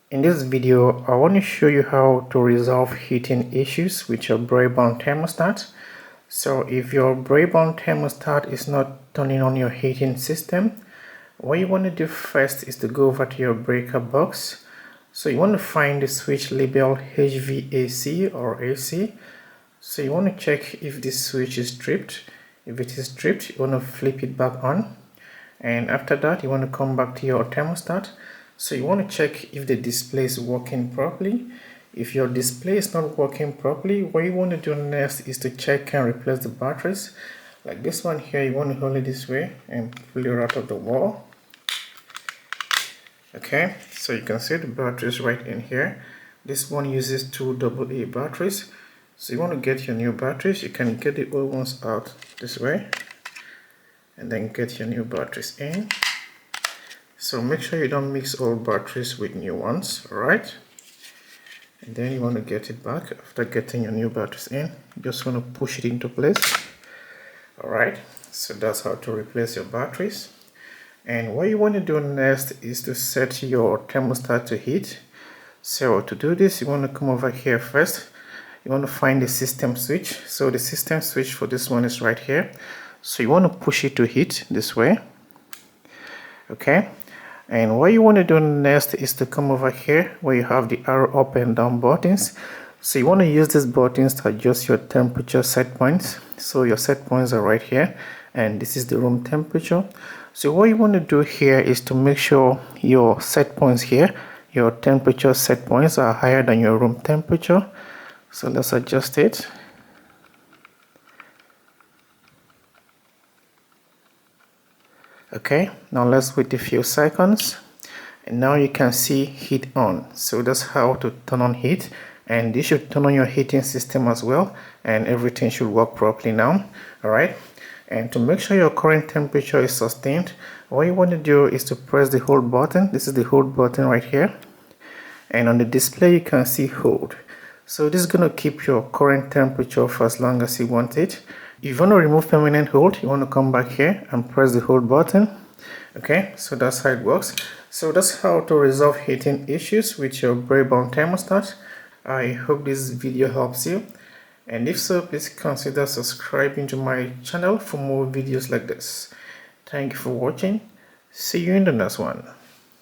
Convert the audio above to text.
In this video, I want to show you how to resolve heating issues with your Braeburn thermostat. So if your Braeburn thermostat is not turning on your heating system, what you want to do first is to go over to your breaker box. So you want to find the switch labeled HVAC or AC. So you want to check if this switch is tripped. If it is tripped, you want to flip it back on. And after that, you want to come back to your thermostat. So you want to check if the display is working properly. If your display is not working properly, what you want to do next is to check and replace the batteries. Like this one here, you want to hold it this way and pull it out of the wall. Okay, so you can see the batteries right in here. This one uses two AA batteries. So you want to get your new batteries. You can get the old ones out this way and then get your new batteries in. So make sure you don't mix old batteries with new ones, alright? And then you want to get it back after getting your new batteries in. You just want to push it into place. Alright, so that's how to replace your batteries. And what you want to do next is to set your thermostat to heat. So to do this, you want to come over here first. You want to find the system switch. So the system switch for this one is right here. So you want to push it to heat this way. Okay. And what you want to do next is to come over here where you have the arrow up and down buttons. So you want to use these buttons to adjust your temperature set points. So your set points are right here, and this is the room temperature. So what you want to do here is to make sure your set points here, your temperature set points are higher than your room temperature. So let's adjust it. Okay, now let's wait a few seconds, and now you can see heat on. So that's how to turn on heat, and this should turn on your heating system as well, and everything should work properly now. All right, and to make sure your current temperature is sustained, what you want to do is to press the hold button. This is the hold button right here, and on the display you can see hold. So this is going to keep your current temperature for as long as you want it. If you want to remove permanent hold, you want to come back here and press the hold button. Okay, so that's how it works. So that's how to resolve heating issues with your Braeburn thermostat. I hope this video helps you, and if so, please consider subscribing to my channel for more videos like this. Thank you for watching. See you in the next one.